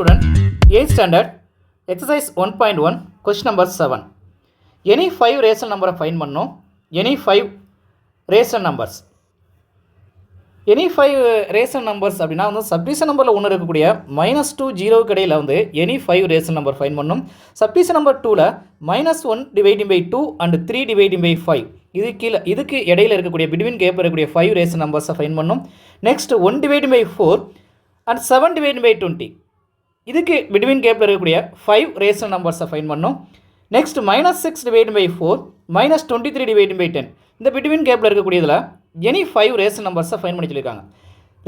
student, 8th standard, exercise 1.1, question number 7. Any 5 rational number find பண்ணோம். Any 5 rational numbers. Any 5 rational numbers அப்படின்னா வந்து subdivision நம்பரில் ஒன்று இருக்கக்கூடிய -2 0 இடையில் வந்து any 5 rational number find பண்ணணும். சப்டிவிஷன் நம்பர் 2ல் -1 dividing by 2 and 3 dividing by 5. இதுக்கு இடையில் இருக்கக்கூடிய பிட்வீன் கேப் இருக்கக்கூடிய 5 rational numbers find பண்ணணும். Next 1 dividing by 4 and 7 dividing by 20. இதுக்கு பிட்வீன் கேப்பில் இருக்கக்கூடிய 5 ரேஷனல் நம்பர்ஸை ஃபைன் பண்ணோம். Next -6 divide by 4 -23 divide by 10. இந்த பிட்வீன் கேப்பில் இருக்கக்கூடியதில் எனி 5 ரேஷனல் நம்பர்ஸை ஃபைன் பண்ணி சொல்லியிருக்காங்க.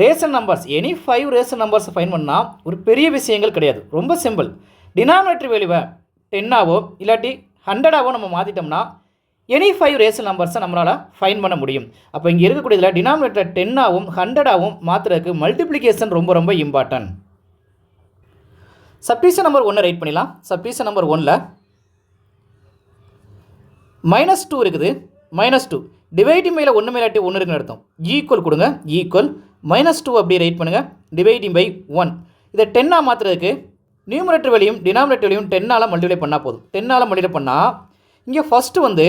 ரேஷனல் நம்பர்ஸ் எனி 5 ரேஷனல் நம்பர்ஸை ஃபைன் பண்ணால் ஒரு பெரிய விஷயங்கள் கிடையாது, ரொம்ப சிம்பிள். டினாமினேட்டர் வேல்யூவை 10ஆவோ இல்லாட்டி 100ஆவோ நம்ம மாற்றிட்டோம்னா எனி 5 ரேஷனல் நம்பர்ஸை நம்மளால் ஃபைன் பண்ண முடியும். அப்போ இங்கே இருக்கக்கூடியதில் டினாமினேட்டர் 10ஆவும் 100ஆவும் மாற்றுறதுக்கு மல்டிப்ளிகேஷன் ரொம்ப ரொம்ப இம்பார்ட்டன்ட். சப்டிவிஷன் நம்பர் 1 ரைட் பண்ணிடலாம். சப்டிவிஷன் நம்பர் 1ல் -2 இருக்குது. -2 டிவைடிங் பையில் 1 மேலாட்டி 1 இருக்குன்னு அர்த்தம். ஈக்குவல் கொடுங்க, ஈக்குவல் -2 அப்படியே ரைட் பண்ணுங்கள். டிவைடிங் பை 1 இதை 10ஆக மாற்றுறதுக்கு நியூமரேட்டர் வேலையும் டினாமினேட்டர் வேலையும் 10ஆல் மல்டிப்ளை பண்ணால் போதும். 10ஆல் மல்டிப்ளை பண்ணால் இங்கே ஃபஸ்ட்டு வந்து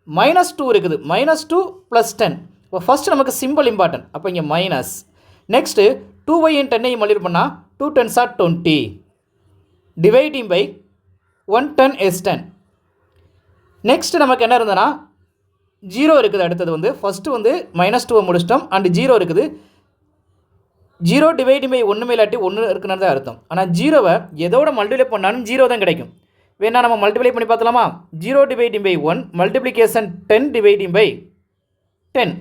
-2 இருக்குது. -2 + 10. இப்போ ஃபஸ்ட்டு நமக்கு சிம்பிள் இம்பார்ட்டன்ட். அப்போ இங்கே மைனஸ். நெக்ஸ்ட்டு 2y 10ஐயும் மல்டிப்ளை பண்ணால் 2 10s are 20 dividing by 1 10 is 10. நெக்ஸ்ட் நமக்கு என்ன இருந்ததுன்னா 0 இருக்குது. அடுத்தது வந்து ஃபஸ்ட்டு வந்து -2 முடிச்சிட்டோம் அண்ட் 0 இருக்குது. 0 டிவைடிங் பை 1 மேலாட்டி 1 இருக்குன்னு தான் அர்த்தம். ஆனால் 0வை எதோட மல்டிப்ளை பண்ணாலும் 0 தான் கிடைக்கும். வேணா நம்ம மல்டிப்ளை பண்ணி பார்த்தலாமா? 0 dividing by 1 multiplication 10 dividing by 10.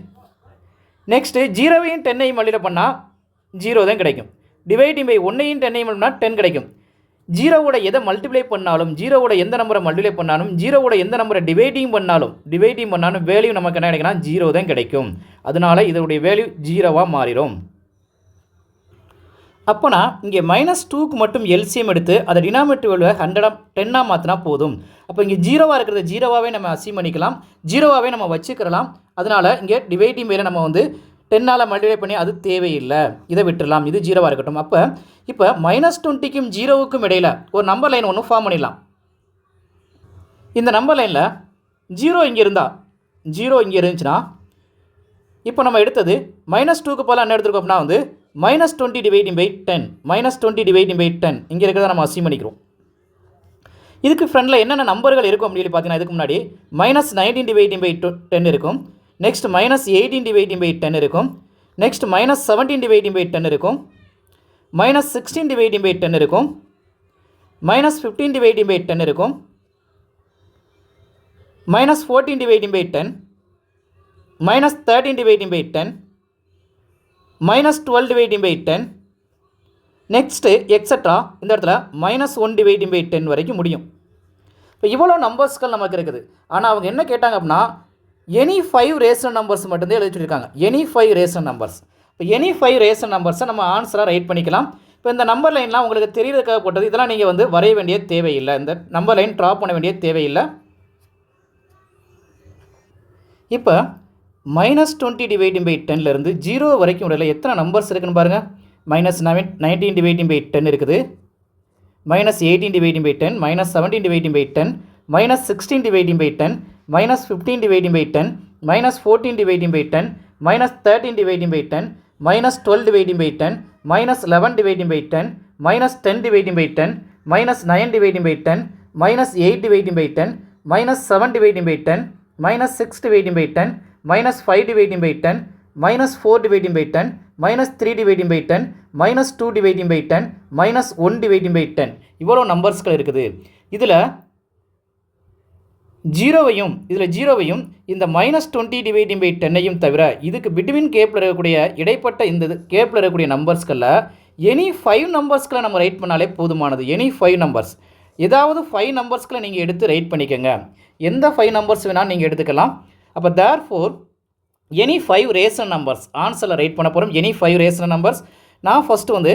Next 0வையும் 10ஐயும் மல்டிப்ளை பண்ணால் 0 தான் கிடைக்கும். டிவைடிங் பை 1ஐயும் 10ஐயும் பண்ணால் 10 கிடைக்கும். 0வோட எதை மல்டிப்ளை பண்ணாலும் 0வோட எந்த நம்பரை மல்டிப்ளை பண்ணாலும் 0வோட எந்த நம்பரை டிவைடிங் பண்ணாலும் வேல்யூ நமக்கு என்ன கிடைக்குன்னா 0 தான் கிடைக்கும். அதனால் இதனுடைய வேல்யூ 0வாக மாறிடும். அப்போனா இங்கே -2க்கு மட்டும் எல்சிஎம் எடுத்து அதை டினாமினேட்டர் வேல்யூவை 10ஆக மாற்றினா போதும். அப்போ இங்கே 0வாக இருக்கிறத 0வாகவே நம்ம அசீவ் பண்ணிக்கலாம், 0வாகவே நம்ம வச்சுக்கிறலாம். அதனால் இங்கே டிவைடிங் மேலே நம்ம வந்து 10ஆல் மல்டிப்ளை பண்ணி அது தேவையில்லை, இதை விட்டுடலாம், இது 0வாக இருக்கட்டும். அப்போ இப்போ -20க்கும் 0க்கும் இடையில் ஒரு நம்பர் லைன் ஒன்று ஃபார்ம் பண்ணிடலாம். இந்த நம்பர் லைனில் 0 இங்கே இருந்தால் 0 இங்கே இருந்துச்சுன்னா இப்போ நம்ம எடுத்தது -2க்கு போல் என்ன எடுத்துருக்கோம் அப்படின்னா வந்து -20 டிவைடிங் பை 10 -20 டிவைடிங் பை 10 இங்கே இருக்கிறத நம்ம அசீவ் பண்ணிக்கிறோம். இதுக்கு ஃப்ரெண்டில் என்னென்ன நம்பர்கள் இருக்கும் அப்படின்னு பார்த்தீங்கன்னா இதுக்கு முன்னாடி -19 டிவைடிங் பை 10 இருக்கும். நெக்ஸ்ட் -18 டிவைடிங் பை 10 இருக்கும். நெக்ஸ்ட் -17 டிவைடிங் பை 10 இருக்கும். -16 டிவைடிங் பை 10 இருக்கும். -15 டிவைடிங் பை 10 இருக்கும். -14 dividing by 10. -13 dividing by 10. -12 dividing by 10. Next extra இந்த இடத்துல -1 டிவைடிங் பை 10 வரைக்கும் முடியும். இப்போ இவ்வளோ நம்பர்ஸ்கள் நமக்கு இருக்குது. ஆனால் அவங்க என்ன கேட்டாங்க அப்படின்னா எனி 5 ரேஷனல் நம்பர்ஸ் மட்டும்தான் எழுதி சொல்லியிருக்காங்க. Any 5 rational numbers. இப்போ எனி 5 ரேஷனல் நம்பர்ஸை நம்ம ஆன்சராக ரைட் பண்ணிக்கலாம். இப்போ இந்த நம்பர் லைன்லாம் உங்களுக்கு தெரியறதுக்காக போட்டது. இதெல்லாம் நீங்கள் வந்து வரைய வேண்டிய தேவையில்லை, இந்த நம்பர் லைன் ட்ரா பண்ண வேண்டிய தேவையில்லை. இப்போ -20 டிவைடிங் பை 10லேருந்து 0 வரைக்கும் உள்ள எத்தனை நம்பர்ஸ் இருக்குன்னு பாருங்கள். -19 டிவைடிங் பை 10 இருக்குது. -18 dividing by 10. -17 dividing by 10. -16 dividing by 10. -15 dividing by 10. -14 dividing by 10. -13 dividing by 10. -12 dividing by 10. -11 dividing by 10. -10 dividing by 10. -9 dividing by 10. -8 dividing by 10. -7 dividing by 10. -6 dividing by 10. -5 dividing by 10. -4 dividing by 10. -3 dividing by 10. -2 dividing by 10. -1 dividing by 10. இவ்வளோ நம்பர்ஸ்கள் இருக்குது. இதில் 0வையும் இந்த -20 dividing by 10ஐயும் தவிர இதுக்கு between கேப்பில் இருக்கக்கூடிய இடைப்பட்ட இந்த கேப்பில் இருக்கக்கூடிய நம்பர்ஸ்களில் எனி 5 நம்பர்ஸ்களை நம்ம ரைட் பண்ணாலே போதுமானது. எனி 5 நம்பர்ஸ், ஏதாவது 5 நம்பர்ஸ்களை நீங்கள் எடுத்து ரைட் பண்ணிக்கோங்க. எந்த 5 நம்பர்ஸ் வேணாலும் நீங்கள் எடுத்துக்கலாம். அப்போ தேர்ஃபோர் எனி 5 ரேஷனல் நம்பர்ஸ் ஆன்சரில் ரைட் பண்ண போகிறோம். எனி 5 ரேஷனல் நம்பர்ஸ் நான் ஃபஸ்ட்டு வந்து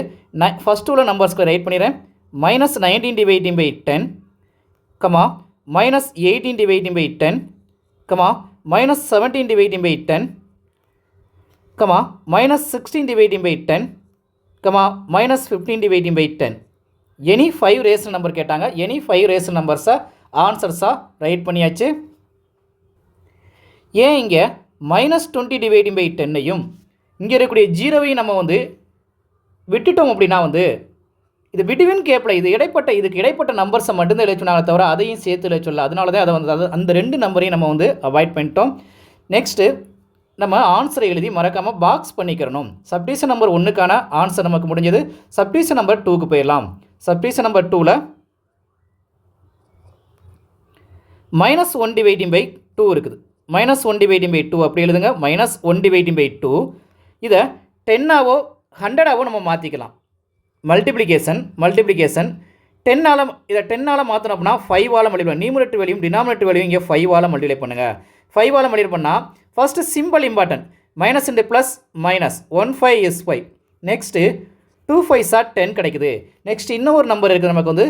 ஃபஸ்ட்டு உள்ள நம்பர்ஸ்க்கு ரைட் பண்ணிடுறேன். -19 dividing by 10, -18 dividing by 10, -17 dividing by 10, -16 dividing by 10, comma -15 dividing by 10. Any 5 rational number கேட்டாங்க. எனி 5 ரேஷனல் நம்பர்ஸை ஆன்சர்ஸாக ரைட் பண்ணியாச்சு. ஏன் இங்கே -20 டிவைடிங் பை 10ஐயும் இங்கே இருக்கக்கூடிய 0வையும் நம்ம விட்டுட்டோம் அப்படின்னா இது பிட்வீன் கேப்பில் இதுக்கு இடைப்பட்ட நம்பர்ஸை மட்டும்தான் எழுத சொன்னாங்க தவிர அதையும் சேர்த்து எழுத சொல்ல. அதனால தான் அதை அந்த 2 நம்பரையும் நம்ம அவாய்ட் பண்ணிட்டோம். நெக்ஸ்ட்டு நம்ம ஆன்சரை எழுதி மறக்காமல் பாக்ஸ் பண்ணிக்கிறணும். சப்டிவிஷன் நம்பர் 1க்கான ஆன்சர் நமக்கு முடிஞ்சது. சப்டிவிஷன் நம்பர் 2க்கு போயிடலாம். சப்டிவிஷன் நம்பர் 2ல் -1 டிவைடிங் பை 2 இருக்குது. -1 டிவைடிங் பை 2 அப்படி எழுதுங்க. -1 டிவைடிங் பை 2 இதை 10ஆவோ 100ஆவோ நம்ம மாற்றிக்கலாம். மல்டிப்ளிகேஷன் 10ஆல் மாற்றணும் அப்படின்னா 5ஆல் மல்டிப்ளை. நியூமரேட்டர் வேல்யூம் டினாமினேட்டர் வேல்யூம் இங்கே 5ஆல் மல்டிப்ளை பண்ணுங்கள். 5ஆல் மல்டிப்ளை பண்ணால் first simple important. Minus into plus minus 1 5 is 5. Next 2 5s are 10 கிடைக்குது. நெக்ஸ்ட் இன்னொரு நம்பர் இருக்குது நமக்கு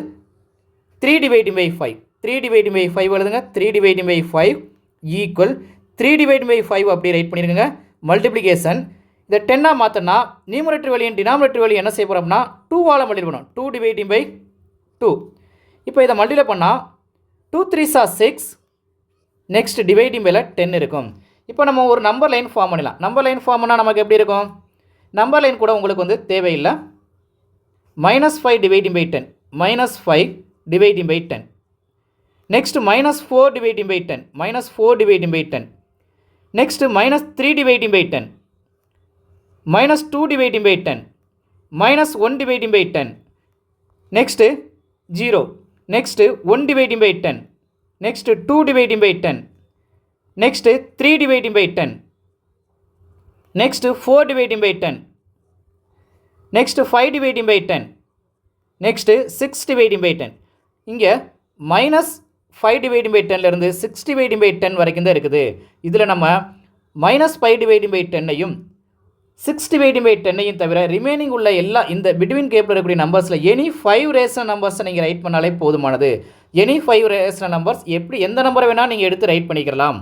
3 டிவைடிங் பை 5. 3 டிவைடிங் பை 5 எழுதுங்க. 3 dividing by 5 equal 3 dividing by 5 அப்படி ரைட் பண்ணிடுங்க. மல்டிப்ளிகேஷன் இதை 10ஆக மாற்றினா நியூமரேட்டர் வேல்யூ டினாமினேட்டர் வேல்யூ என்ன செய்ய போகிறோம்னா 2ஆல் மல்டிப்ளை பண்ணணும். 2 டிவைடிங் பை 2. இப்போ இதை மல்டிப்ளை பண்ணால் 2 3s are 6. நெக்ஸ்ட் டிவைடிங் பைல 10 இருக்கும். இப்போ நம்ம ஒரு நம்பர் லைன் ஃபார்ம் பண்ணலாம். நம்பர் லைன் ஃபார்ம் பண்ணால் நமக்கு எப்படி இருக்கும்? நம்பர் லைன் கூட உங்களுக்கு தேவையில்லை. -5 dividing by 10. -5 dividing by 10. Next -4 dividing by 10. -4 dividing by 10. Next -3 dividing by 10. -2 dividing by 10. -1 dividing by 10. Next 0. Next 1 dividing by 10. Next 2 dividing by 10. Next 3 dividing by 10. Next 4 dividing by 10. Next 5 dividing by 10. Next 6 dividing by 10. இங்கே -5 dividing by 10லேருந்து 6 dividing by 10 வரைக்கும் தான் இருக்குது. இதில் நம்ம -5 dividing by 10ஐயும் 6 dividing by 10ஐயும் தவிர remaining உள்ள எல்லா இந்த பிட்வீன் கேப்பில் இருக்கக்கூடிய நம்பர்ஸில் எனி 5 ரேஷனல் நம்பர்ஸை நீங்கள் ரைட் பண்ணாலே போதுமானது. எனி 5 ரேஷனல் நம்பர்ஸ் எந்த நம்பரை வேணால் நீங்கள் எடுத்து ரைட் பண்ணிக்கலாம்.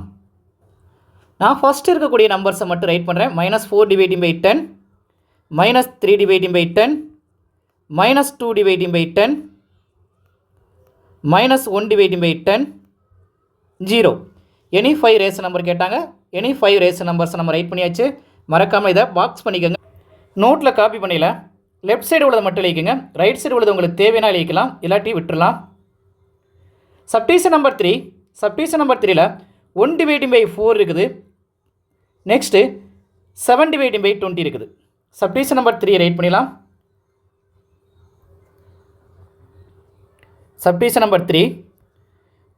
நான் ஃபஸ்ட்டு இருக்கக்கூடிய நம்பர்ஸை மட்டும் ரைட் பண்ணுறேன். -4 dividing by 10, -3 dividing by 10, -2 dividing by 10, -1 dividing by 10, 0. Any 5 rational number கேட்டாங்க. எனி 5 ரேஷனல் நம்பர்ஸை நம்ம ரைட் பண்ணியாச்சு. மறக்காமல் இதை பாக்ஸ் பண்ணிக்கோங்க. நோட்டில் காப்பி பண்ணிடல. லெஃப்ட் சைடு உள்ளதை மட்டும் எழுதிக்கோங்க. ரைட் சைடு உள்ளது உங்களுக்கு தேவையான எழுதிக்கலாம், இல்லாட்டி விட்டுடலாம். Subdivision number 3. சப்டிவிஷன் நம்பர் 3ல் 1 டிவைடிங் பை 4 இருக்குது. நெக்ஸ்ட்டு 7 டிவைடிங் பை 20 இருக்குது. சப்டிவிஷன் நம்பர் 3 ரைட் பண்ணிடலாம். Subdivision number 3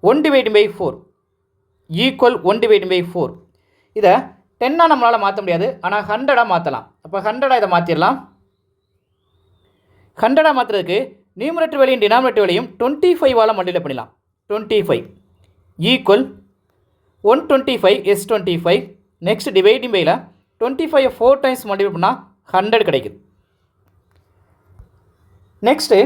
1 dividing by 4 equal 1 dividing by 4. இதை 10ஆக நம்மளால் மாற்ற முடியாது, ஆனால் 100ஆக மாற்றலாம். அப்போ 100ஆக இதை மாற்றிடலாம். 100ஆக மாற்றுறதுக்கு நியூமரேட்டர் வேல்யூயும் டினாமினேட்டர் வேல்யூயும் 25ஆல் மல்டிப்ளை பண்ணிடலாம். 25 ஈக்குவல் 125 is 25. நெக்ஸ்ட் டிவைடிங் பையில் 25 4 டைம்ஸ் மல்டிப்ளை பண்ணால் 100 கிடைக்குது. நெக்ஸ்ட்டு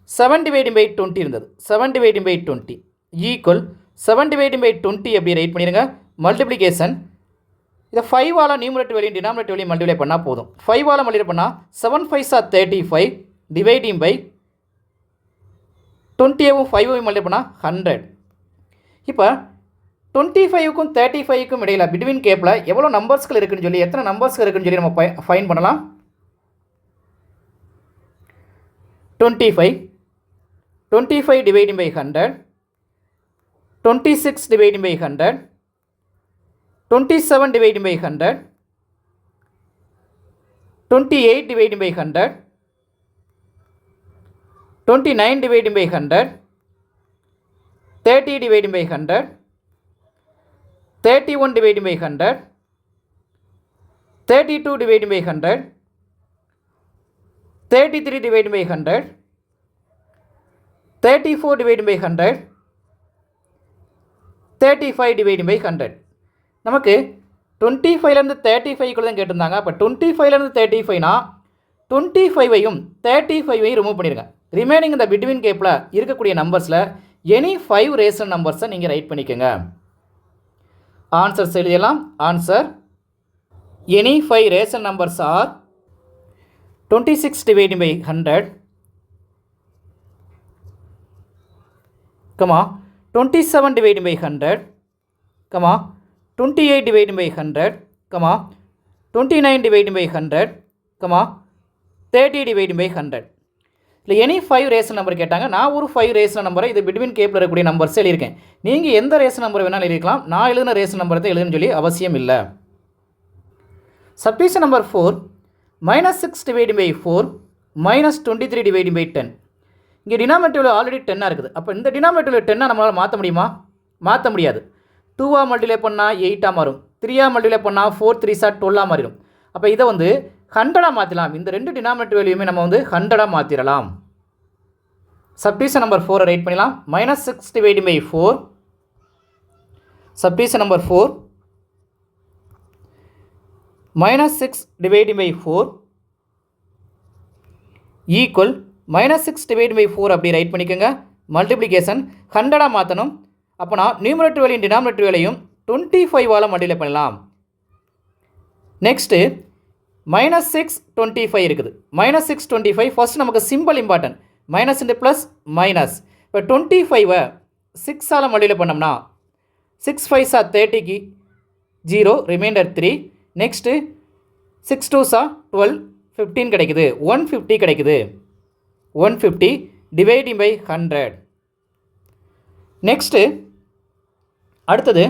7 டிவைடிங் பை 20 இருந்தது. 7 dividing by 20 equal 7 dividing by 20 அப்படி ரைட் பண்ணிடுங்க. மல்டிப்ளிகேஷன் இதை 5ஆல் numerator value denominator value multiply பண்ணால் போதும். 5ஆல் மல்டிப்ளை பண்ணால் 7 5s are 35 டிவைடிங் பை 20வும் 5வும் மல்டிப்ளை பண்ணால் 100. இப்போ 25க்கும் 35க்கும் இடையில் பிட்வீன் கேப்பில் எவ்வளோ நம்பர்ஸ்கள் இருக்குன்னு சொல்லி எத்தனை நம்பர்ஸ்கள் இருக்குன்னு சொல்லி நம்ம ஃபைன் பண்ணலாம். 25 dividing by 100, 26 dividing by 100, 27 divided by 100, 28 divided by 100, 29 divided by 100, 30 divided by 100, 31 divided by 100, 32 divided by 100, 33 divided by 100, 34 divided by 100, 35 divided by 100. நமக்கு 25லேருந்து 35க்குள்ள தான் கேட்டிருந்தாங்க. அப்போ 25லேருந்து 35னா 25ஐயும் 35ஐயும் ரிமூவ் பண்ணிடுங்க. ரிமைனிங் இந்த பிட்வீன் கேப்பில் இருக்கக்கூடிய நம்பர்ஸில் எனி 5 ரேஷனல் நம்பர்ஸை நீங்கள் ரைட் பண்ணிக்கோங்க. ஆன்சர்ஸ் எழுதலாம். Answer any 5 rational numbers R 26 divided by 100, comma 27 divided by 100, comma 28 divided by 100, comma 29 divided by 100, comma 30 divided by 100. இல்லை எனி 5 ரேஷனல் நம்பர் கேட்டாங்க. நான் ஒரு 5 ரேஷனல் நம்பரை இது பிட்வீன் கேப்பில் இருக்கக்கூடிய நம்பர்ஸ் எழுதியிருக்கேன். நீங்கள் எந்த ரேஷனல் நம்பர் வேணாலும் எழுதிக்கலாம். நான் எழுதின ரேஷனல் நம்பரை தான் எழுதுன்னு சொல்லி அவசியம் இல்லை. Subdivision number 4, -6 divided by 4, -23 divided by 10. இங்கே டினாமினேட்டரில் ஆல்ரெடி 10 இருக்குது. அப்போ இந்த டினாமினேட்டரில் 10 நம்மளால் மாற்ற முடியுமா? மாற்ற முடியாது. 2 மல்டிப்ளை பண்ணால் 8 மாறும். 3 மல்டிப்ளை பண்ணால் 4 3 12 மாறிடும். அப்போ இதை வந்து 100 மாற்றலாம். இந்த ரெண்டு டினாமினேட்டர் வேல்யூமே நம்ம வந்து 100 மாற்றிடலாம். சப்டிவிஷன் நம்பர் 4 ரைட் பண்ணலாம். -6 divided by 4, subdivision number 4, -6 divided by 4 equal -6 divided by 4 அப்படி ரைட் பண்ணிக்கோங்க. மல்டிப்ளிகேஷன் 100 மாற்றணும். அப்போ நான் நியூமரேட்டர் வேலையும் டினாமினேட்டர் வேலையும் 25 மல்டிப்ளை பண்ணலாம். நெக்ஸ்ட்டு -6 25 இருக்குது. -6 25 ஃபர்ஸ்ட் நமக்கு simple important. Minus into plus minus. இப்போ 25 6 மல்டிப்ளை பண்ணோம்னா 6 5 30க்கு 0 ரிமைண்டர் 3. நெக்ஸ்ட்டு 6 2 12 15 கிடைக்குது. 150 கிடைக்குது. 150 டிவைடிங் பை 100. நெக்ஸ்ட்டு அடுத்தது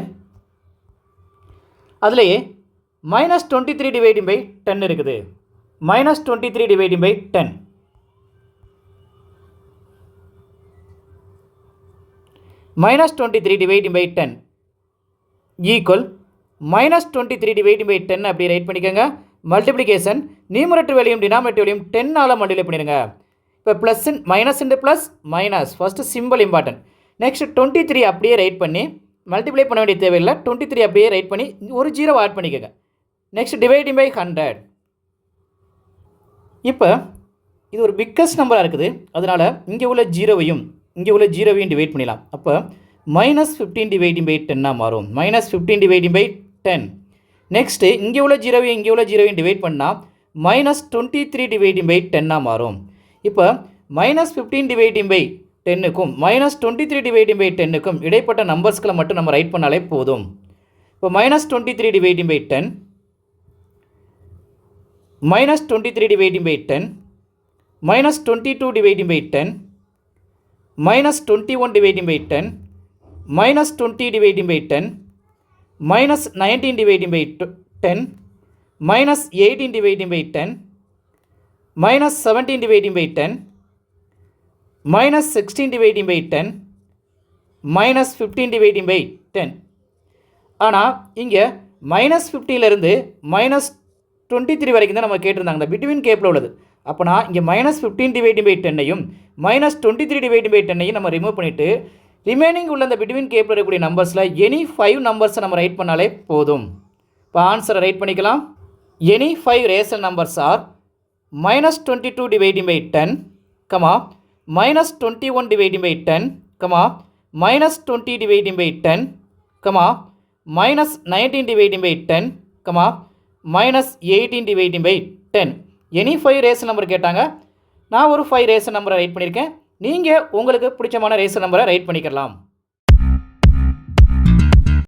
அதுலேயே -23 டிவைடிங் பை 10 இருக்குது. -23 dividing by 10. -23 divided by 10 equal -23 divided by 10 அப்படி ரைட் பண்ணிக்கோங்க. மல்டிப்ளிகேஷன் நியூமரேட்டர் வேலையும் டினாமினேட்டர் வேலையும் 10 மல்டிப்ளை பண்ணிடுங்க. இப்போ plus minus into plus minus first simple important. Next 23 அப்படியே ரைட் பண்ணி மல்டிப்ளை பண்ண வேண்டிய தேவையில்லை. 23 அப்படியே ரைட் பண்ணி ஒரு 0 ஆட் பண்ணிக்கோங்க. Next dividing by 100. இப்போ இது ஒரு பிக்கஸ்ட் நம்பராக இருக்குது. அதனால் இங்கே உள்ள 0வையும் இங்கே உள்ள 0வையும் டிவைட் பண்ணிடலாம். அப்போ -15 டிவைடிங் பை 10 மாறும். -15 டிவைடிங் பை 10. நெக்ஸ்ட்டு இங்கே உள்ள 0வையும் இங்கே உள்ள 0வையும் டிவைட் பண்ணால் -23 டிவைடிங் பை 10 மாறும். இப்போ -15 டிவைடிங் பை 10க்கும் -23 டிவைடிங் பை 10க்கும் இடைப்பட்ட நம்பர்ஸ்களை மட்டும் நம்ம ரைட் பண்ணாலே போதும். இப்போ -23 dividing by 10, -23 dividing by 10, -22 dividing by 10, -21 dividing by 10, -20 dividing by 10, -19 dividing by 10, -18 dividing by 10, -17 dividing by 10, -16 dividing by 10, -15 dividing by 10. ஆனால் இங்கே -15லேருந்து -23 வரைக்கும் தான் நம்ம கேட்டிருந்தாங்க. இந்த பிட்வீன் கேப்பில் உள்ளது. அப்போ நான் இங்கே -15 டிவைடிங் பை 10ஐயும் -23 டிவைடிங் பை 10ஐயும் நம்ம ரிமூவ் பண்ணிவிட்டு ரிமைனிங் உள்ள இந்த பிட்வீன் கேப்பில் இருக்கக்கூடிய நம்பர்ஸில் எனி 5 நம்பர்ஸை நம்ம ரைட் பண்ணாலே போதும். இப்போ ஆன்சரை ரைட் பண்ணிக்கலாம். Any 5 rational numbers are -22 dividing by 10, -21 dividing by 10, -20 dividing by 10, -19 dividing by 10, -18 dividing by 10. Any 5 rational number கேட்டாங்க. நான் ஒரு 5 ரேஷனல் நம்பரை ரைட் பண்ணியிருக்கேன். நீங்கள் உங்களுக்கு பிடிச்சமான ரேஷனல் நம்பரை ரைட் பண்ணிக்கலாம்.